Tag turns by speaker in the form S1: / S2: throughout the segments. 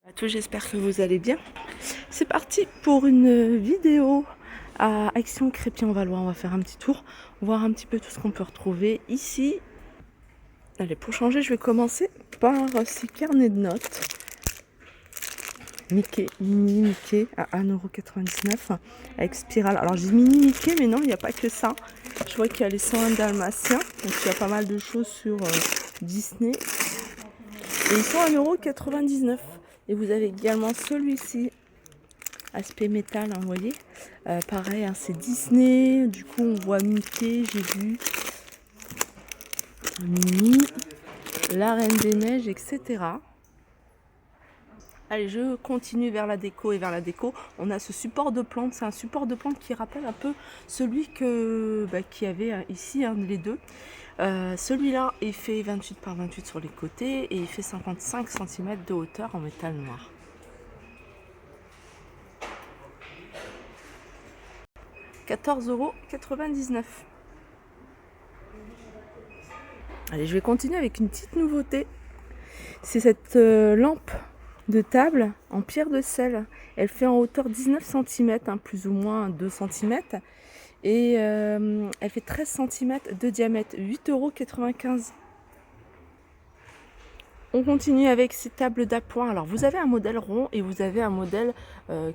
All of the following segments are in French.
S1: À tous, j'espère que vous allez bien. C'est parti pour une vidéo à Aix-en-Crépy-en-Valois. On va faire un petit tour, voir un petit peu tout ce qu'on peut retrouver ici. Allez, pour changer, je vais commencer par ces carnets de notes. Mickey, mini Mickey à 1,99 € avec spirale. Alors j'ai mini Mickey, mais non, il n'y a pas que ça. Je vois qu'il y a les 101 Dalmatiens, donc il y a pas mal de choses sur Disney. Et ils sont à 1,99 €. Et vous avez également celui-ci, aspect métal, hein, vous voyez. Pareil, hein, c'est Disney. Du coup, on voit Mickey, j'ai vu Minnie, la Reine des Neiges, etc. Allez, je continue vers la déco et vers la déco. On a ce support de plante. C'est un support de plante qui rappelle un peu celui qu'il y avait ici, hein, les deux. Celui-là, il fait 28 par 28 sur les côtés et il fait 55 cm de hauteur en métal noir. – 14,99 €. Allez, je vais continuer avec une petite nouveauté. C'est cette lampe de table en pierre de sel. Elle fait en hauteur 19 cm, hein, plus ou moins 2 cm. Et elle fait 13 cm de diamètre, 8,95 €. On continue avec ces tables d'appoint. Alors vous avez un modèle rond et vous avez un modèle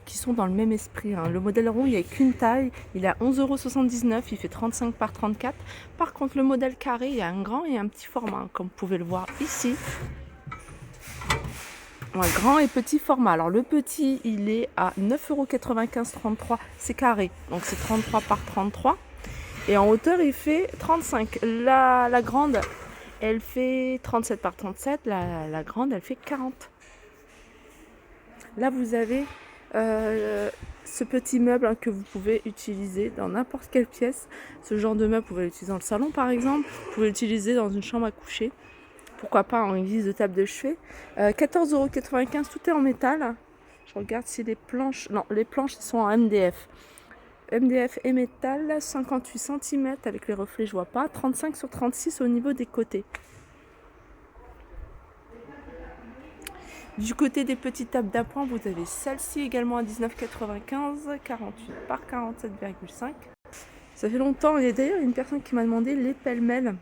S1: qui sont dans le même esprit, hein. Le modèle rond, il n'y a qu'une taille, il est à 11,79 €, il fait 35 par 34. Par contre le modèle carré, il y a un grand et un petit format, comme vous pouvez le voir ici. Ouais, grand et petit format. Alors le petit, il est à 9,95 €, 33, c'est carré, donc c'est 33 par 33. Et en hauteur, il fait 35. La grande, elle fait 37 par 37. La grande, elle fait 40. Là, vous avez ce petit meuble, hein, que vous pouvez utiliser dans n'importe quelle pièce. Ce genre de meuble, vous pouvez l'utiliser dans le salon, par exemple. Vous pouvez l'utiliser dans une chambre à coucher. Pourquoi pas en guise de table de chevet. 14,95 €, tout est en métal. Je regarde si les planches... Non, les planches sont en MDF. MDF et métal, 58 cm avec les reflets, je vois pas. 35 sur 36 au niveau des côtés. Du côté des petites tables d'appoint, vous avez celle-ci également à 19,95 €, 48 par 47,5. Ça fait longtemps, il y a d'ailleurs une personne qui m'a demandé les pêle-mêle.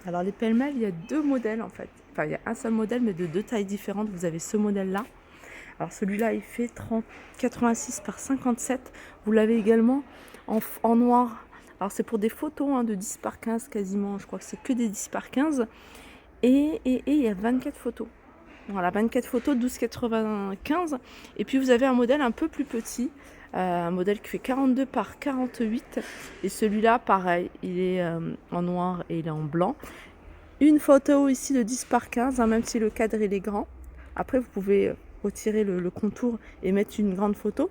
S1: Alors les pêle-mêle, il y a deux modèles en fait. Enfin, il y a un seul modèle, mais de deux tailles différentes. Vous avez ce modèle-là. Alors celui-là, il fait 86 par 57. Vous l'avez également en noir. Alors c'est pour des photos, hein, de 10 par 15 quasiment. Je crois que c'est que des 10 par 15. Et il y a 24 photos. Voilà, 24 photos, 12,95. Et puis vous avez un modèle un peu plus petit. Un modèle qui fait 42 par 48. Et celui-là, pareil, il est en noir et il est en blanc. Une photo ici de 10 par 15, hein, même si le cadre il est grand. Après, vous pouvez retirer le contour et mettre une grande photo.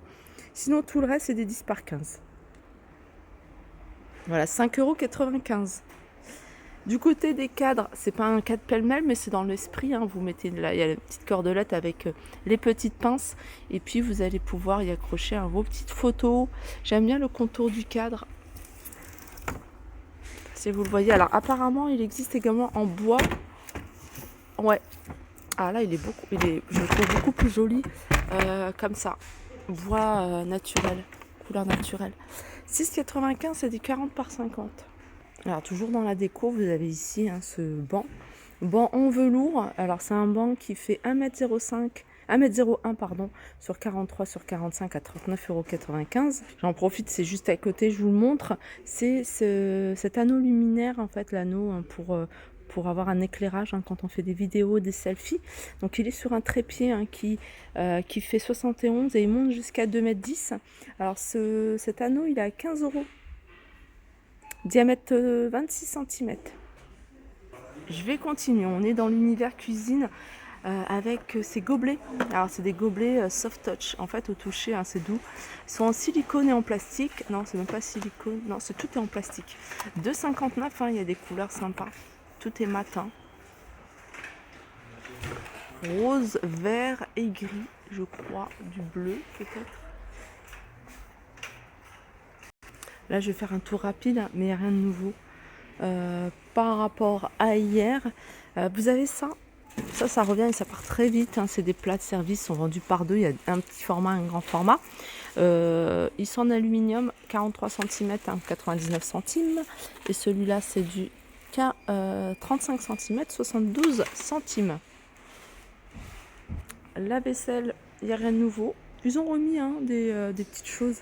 S1: Sinon, tout le reste, c'est des 10 par 15. Voilà, 5,95 €. Du côté des cadres, c'est pas un cadre pêle-mêle, mais c'est dans l'esprit, hein. Vous mettez là, il y a la petite cordelette avec les petites pinces. Et puis, vous allez pouvoir y accrocher vos petites photos. J'aime bien le contour du cadre. Si vous le voyez. Alors, apparemment, il existe également en bois. Ouais. Ah là, je le trouve beaucoup plus joli comme ça. Bois naturel, couleur naturelle. 6,95 €, c'est des 40 par 50. Alors toujours dans la déco, vous avez ici, hein, ce banc en velours. Alors c'est un banc qui fait 1,01 m pardon, sur 43 sur 45 à 39,95 €. J'en profite, c'est juste à côté, je vous le montre. C'est cet anneau luminaire, en fait, l'anneau, hein, pour avoir un éclairage, hein, quand on fait des vidéos, des selfies. Donc il est sur un trépied, hein, qui fait 71 et il monte jusqu'à 2,10 m. Alors cet anneau, il est à 15 €. Diamètre 26 cm. Je vais continuer. On est dans l'univers cuisine avec ces gobelets. Alors c'est des gobelets soft touch. En fait, au toucher, hein, c'est doux. Ils sont en silicone et en plastique. Non, c'est même pas silicone. Non, tout est en plastique. 2,59 €, hein, il y a des couleurs sympas. Tout est matin. Rose, vert et gris, je crois. Du bleu, peut-être. Là, je vais faire un tour rapide, mais il n'y a rien de nouveau par rapport à hier. Vous avez ça, Ça revient et ça part très vite. Hein. C'est des plats de service, sont vendus par deux. Il y a un petit format, un grand format. Ils sont en aluminium, 43 cm, hein, 99 centimes. Et celui-là, c'est du 35 cm, 72 centimes. La vaisselle, il n'y a rien de nouveau. Ils ont remis des petites choses.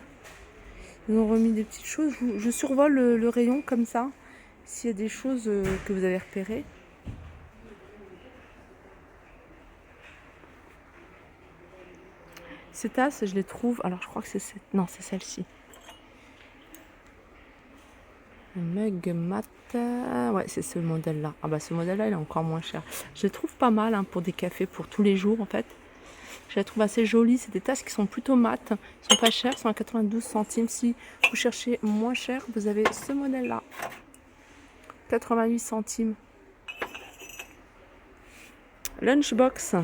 S1: Ils ont remis des petites choses. Je survole le rayon comme ça. S'il y a des choses que vous avez repérées. Ces tasses, je les trouve. Alors, je crois que c'est cette. Non, c'est celle-ci. Le mug mat. Ouais, c'est ce modèle-là. Ah, bah, ce modèle-là, il est encore moins cher. Je les trouve pas mal pour des cafés pour tous les jours, en fait. Je les trouve assez jolies. C'est des tasses qui sont plutôt mates. Ils sont pas chers, ils sont à 92 centimes. Si vous cherchez moins cher, vous avez ce modèle-là. 88 centimes. Lunchbox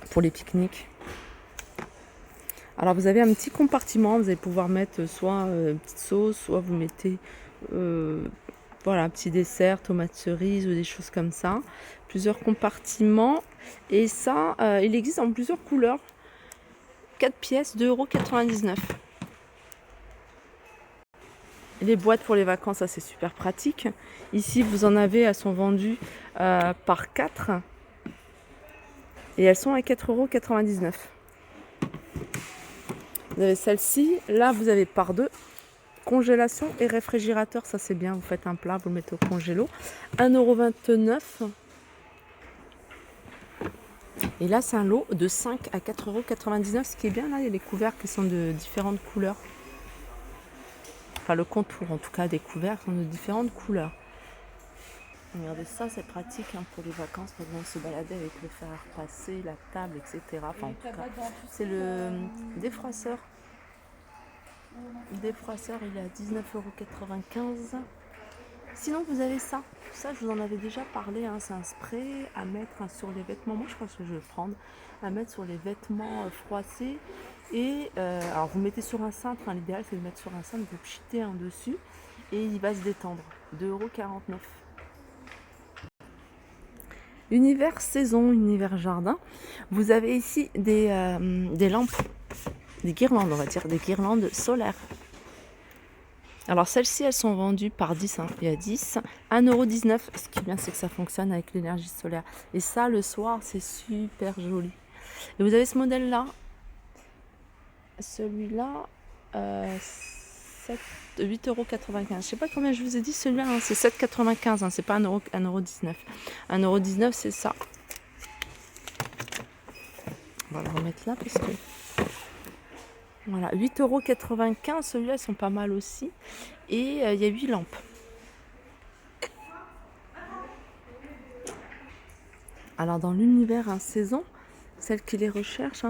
S1: pour les pique-niques. Alors vous avez un petit compartiment, vous allez pouvoir mettre soit une petite sauce, soit vous mettez voilà, un petit dessert, tomates cerises ou des choses comme ça. Plusieurs compartiments. Et ça, il existe en plusieurs couleurs. 4 pièces, 2,99 €. Les boîtes pour les vacances, ça c'est super pratique. Ici, vous en avez, elles sont vendues par 4. Et elles sont à 4,99 €. Vous avez celle-ci, là vous avez par 2. Congélation et réfrigérateur, ça c'est bien, vous faites un plat, vous le mettez au congélo. 1,29 €. Et là c'est un lot de 5 à 4,99 €. Ce qui est bien là, il y a les couvercles qui sont de différentes couleurs. Enfin le contour en tout cas des couvercles sont de différentes couleurs. Regardez ça, c'est pratique pour les vacances, pour venir se balader avec le fer à repasser, la table, etc. Enfin, en tout cas, c'est le défroisseur. Le défroisseur, il est à 19,95 €. Sinon, vous avez ça. Ça, je vous en avais déjà parlé. C'est un spray à mettre sur les vêtements. Moi, je pense que je vais le prendre. À mettre sur les vêtements froissés. Et alors, vous mettez sur un cintre. L'idéal, c'est de mettre sur un cintre. Vous pchitez un dessus. Et il va se détendre. 2,49 €. Univers saison, univers jardin. Vous avez ici des lampes, des guirlandes, on va dire, des guirlandes solaires. Alors celles-ci, elles sont vendues par 10, il y a 10, 1,19 €. Ce qui est bien, c'est que ça fonctionne avec l'énergie solaire. Et ça, le soir, c'est super joli. Et vous avez ce modèle-là. Celui-là, 8,95 €. Je ne sais pas combien je vous ai dit, celui-là, c'est 7,95 €, c'est pas 1,19 €. 1,19 €, c'est ça. On va le remettre là parce que... Voilà, 8,95 €, celui-là, ils sont pas mal aussi. Et il y a 8 lampes. Alors, dans l'univers saison, celles qui les recherchent,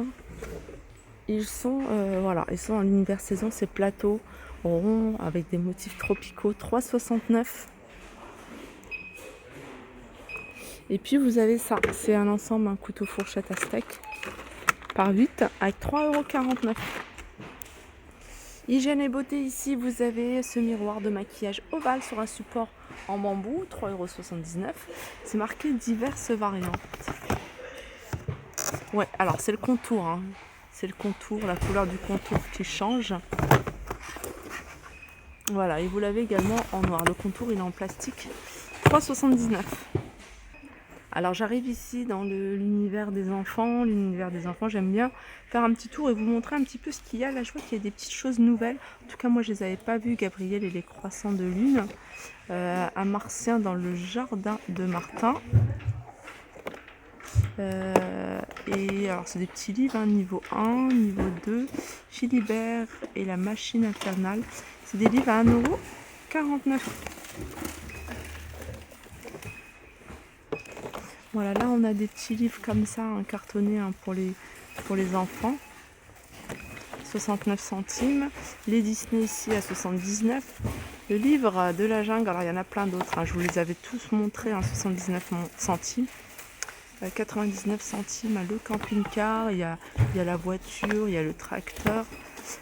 S1: ils sont dans l'univers saison, c'est plateau rond avec des motifs tropicaux, 3,69 €. Et puis vous avez ça, c'est un ensemble, un couteau fourchette à steak par 8 avec 3,49 €. Hygiène et beauté, ici vous avez ce miroir de maquillage ovale sur un support en bambou, 3,79 €. C'est marqué diverses variantes. Ouais, alors c'est le contour, c'est le contour, la couleur du contour qui change. Voilà, et vous l'avez également en noir. Le contour, il est en plastique, 3,79 €. Alors j'arrive ici dans l'univers des enfants. L'univers des enfants, j'aime bien faire un petit tour et vous montrer un petit peu ce qu'il y a. Là, je vois qu'il y a des petites choses nouvelles. En tout cas, moi, je les avais pas vues. Gabriel et les croissants de lune. Un martien dans le jardin de Martin. Et alors, c'est des petits livres, niveau 1, niveau 2, Philibert et la machine infernale. C'est des livres à 1,49 €. Voilà, là on a des petits livres comme ça, cartonnés pour les enfants. 69 centimes. Les Disney ici à 79. Le livre de la jungle, alors il y en a plein d'autres. Je vous les avais tous montrés à 79 centimes. 99 centimes le camping-car. Il y a la voiture, il y a le tracteur.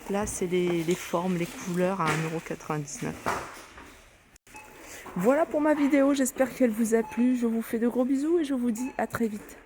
S1: Là c'est les formes, les couleurs à 1,99 €. Voilà pour ma vidéo, j'espère qu'elle vous a plu. Je vous fais de gros bisous et je vous dis à très vite.